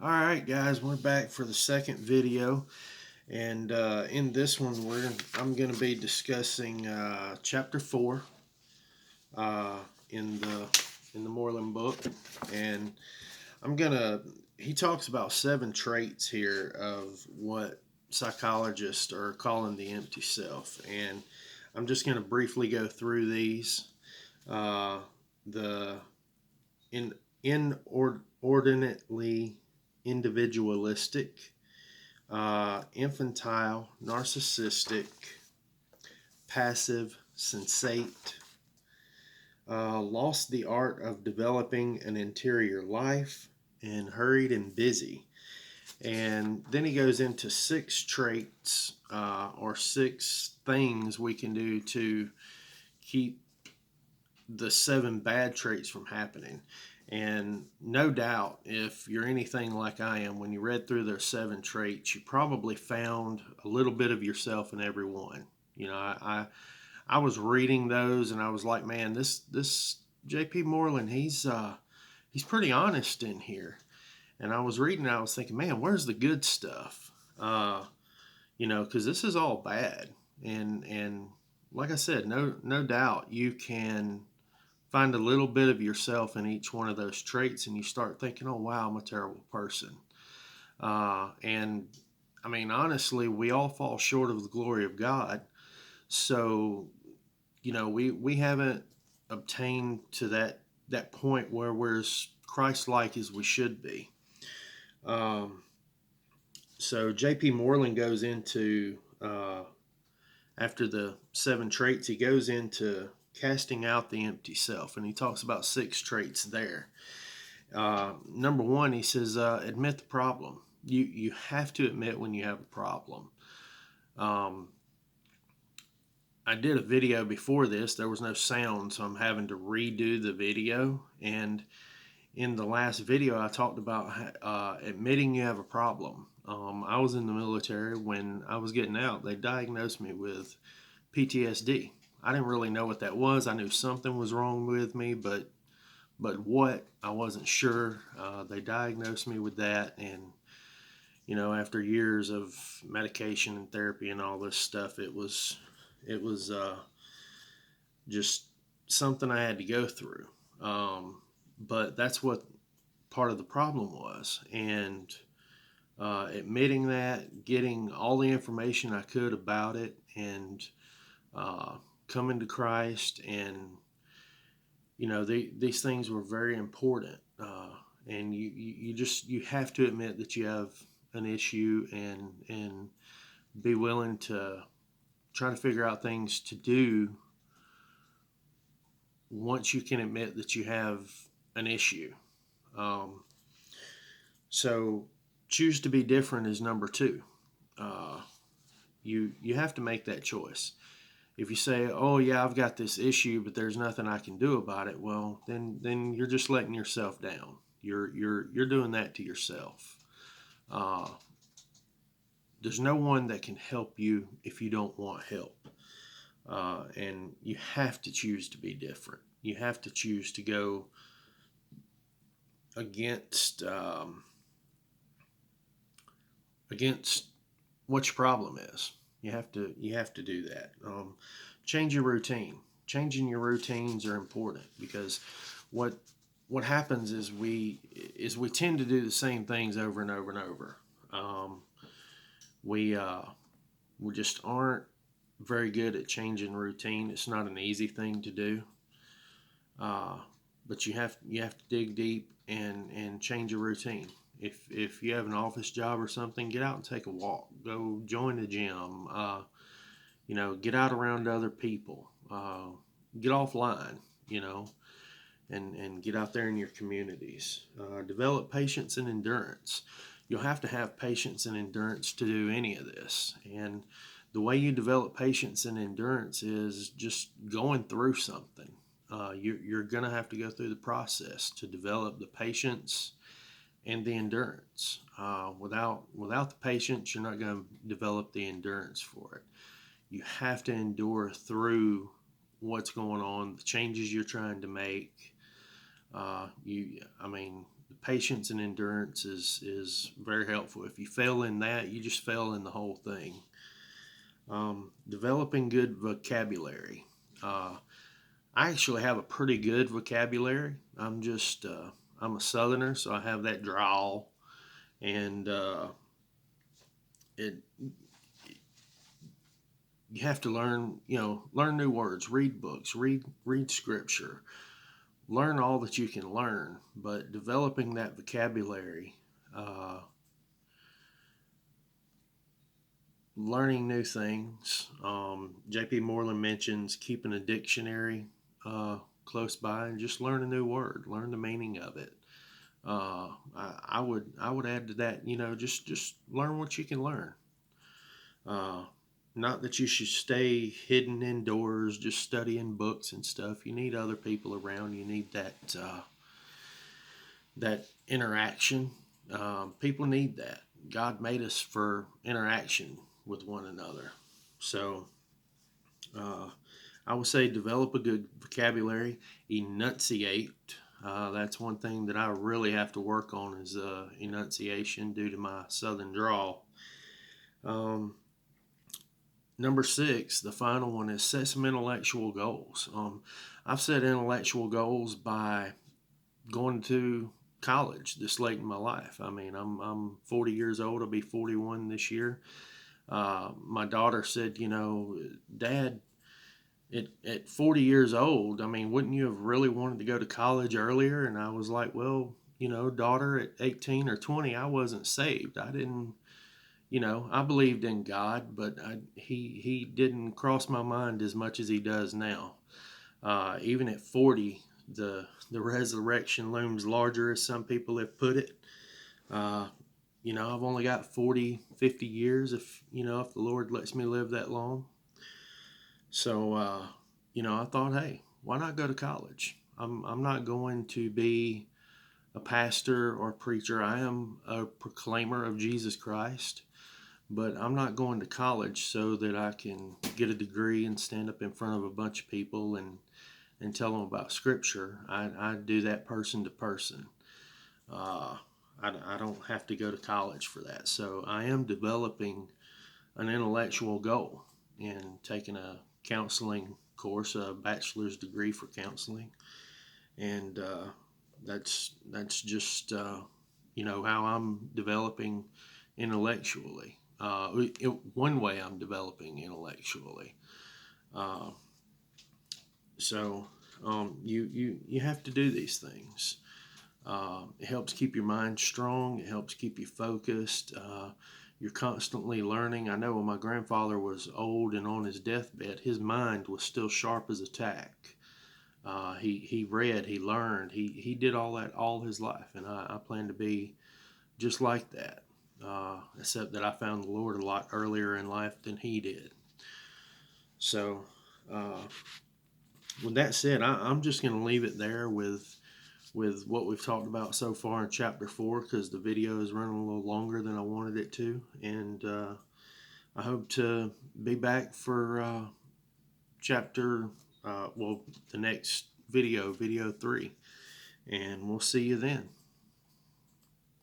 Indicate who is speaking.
Speaker 1: All right, guys, we're back for the second video, and in this one, I'm going to be discussing chapter 4 uh, in the Moreland book, and I'm gonna. He talks about 7 traits here of what psychologists are calling the empty self, and I'm just going to briefly go through these. The in inordinately individualistic, infantile, narcissistic, passive, sensate, lost the art of developing an interior life, and hurried and busy. And then he goes into 6 traits or 6 things we can do to keep the 7 bad traits from happening. And no doubt, if you're anything like I am, when you read through their 7 traits, you probably found a little bit of yourself in every one. You know, I was reading those and I was like, man, this J.P. Moreland, he's pretty honest in here. And I was reading, and I was thinking, man, where's the good stuff? Because this is all bad. And like I said, no doubt you can find a little bit of yourself in each one of those traits, and you start thinking, oh, wow, I'm a terrible person. And I mean, honestly, we all fall short of the glory of God. So, we haven't obtained to that point where we're as Christ-like as we should be. So J.P. Moreland goes into, after the 7 traits, he goes into casting out the empty self, and he talks about 6 traits there. Number 1, he says, admit the problem. You have to admit when you have a problem. I did a video before this. There was no sound, so I'm having to redo the video. And in the last video, I talked about admitting you have a problem. I was in the military. When I was getting out, they diagnosed me with PTSD. I didn't really know what that was. I knew something was wrong with me, but what, I wasn't sure. They diagnosed me with that, and after years of medication and therapy and all this stuff, it was just something I had to go through. But that's what part of the problem was, and admitting that, getting all the information I could about it, and coming to Christ, and these things were very important. And you have to admit that you have an issue, and be willing to try to figure out things to do once you can admit that you have an issue. So choose to be different is number 2. You have to make that choice. If you say, oh yeah, I've got this issue, but there's nothing I can do about it, well, then you're just letting yourself down. You're doing that to yourself. There's no one that can help you if you don't want help. And you have to choose to be different. You have to choose to go against what your problem is. You have to do that. Change your routine. Changing your routines are important, because what happens is we tend to do the same things over and over and over. We just aren't very good at changing routine. It's not an easy thing to do, but you have to dig deep and change your routine. If you have an office job or something, get out and take a walk. Go join the gym. Get out around other people. Get offline. And get out there in your communities. Develop patience and endurance. You'll have to have patience and endurance to do any of this. And the way you develop patience and endurance is just going through something. You're going to have to go through the process to develop the patience and the endurance. Without the patience, you're not going to develop the endurance for it. You have to endure through what's going on, the changes you're trying to make. The patience and endurance is very helpful. If you fail in that, you just fail in the whole thing. Developing good vocabulary. I actually have a pretty good vocabulary. I'm a Southerner, so I have that drawl, and it you have to learn, learn new words, read books, read scripture, learn all that you can learn. But developing that vocabulary, uh, learning new things. J.P. Moreland mentions keeping a dictionary close by and just learn a new word, learn the meaning of it. I would add to that, just learn what you can learn. Uh, Not that you should stay hidden indoors, just studying books and stuff. You need other people around. You need that interaction. People need that. God made us for interaction with one another. So uh, I would say develop a good vocabulary, enunciate. That's one thing that I really have to work on is enunciation due to my southern drawl. Um, Number 6, the final one, is set some intellectual goals. I've set intellectual goals by going to college this late in my life. I mean, I'm 40 years old. I'll be 41 this year. My daughter said, Dad, at 40 years old, I mean, wouldn't you have really wanted to go to college earlier? And I was like, well, daughter, at 18 or 20, I wasn't saved. I didn't, I believed in God, but he didn't cross my mind as much as he does now. Even at 40, the resurrection looms larger, as some people have put it. Uh, I've only got 40, 50 years if the Lord lets me live that long. So, I thought, hey, why not go to college? I'm not going to be a pastor or preacher. I am a proclaimer of Jesus Christ, but I'm not going to college so that I can get a degree and stand up in front of a bunch of people and tell them about Scripture. I do that person to person. I don't have to go to college for that. So I am developing an intellectual goal in taking a counseling course, a bachelor's degree for counseling, and that's just how I'm developing intellectually. One way I'm developing intellectually. Uh, so you have to do these things. It helps keep your mind strong. It helps keep you focused. You're constantly learning. I know when my grandfather was old and on his deathbed, his mind was still sharp as a tack. He read, he learned, he did all that all his life, and I plan to be just like that. Except that I found the Lord a lot earlier in life than he did. So, uh, with that said, I'm just going to leave it there with what we've talked about so far in chapter 4, because the video is running a little longer than I wanted it to, and I hope to be back for chapter the next video 3, and we'll see you then.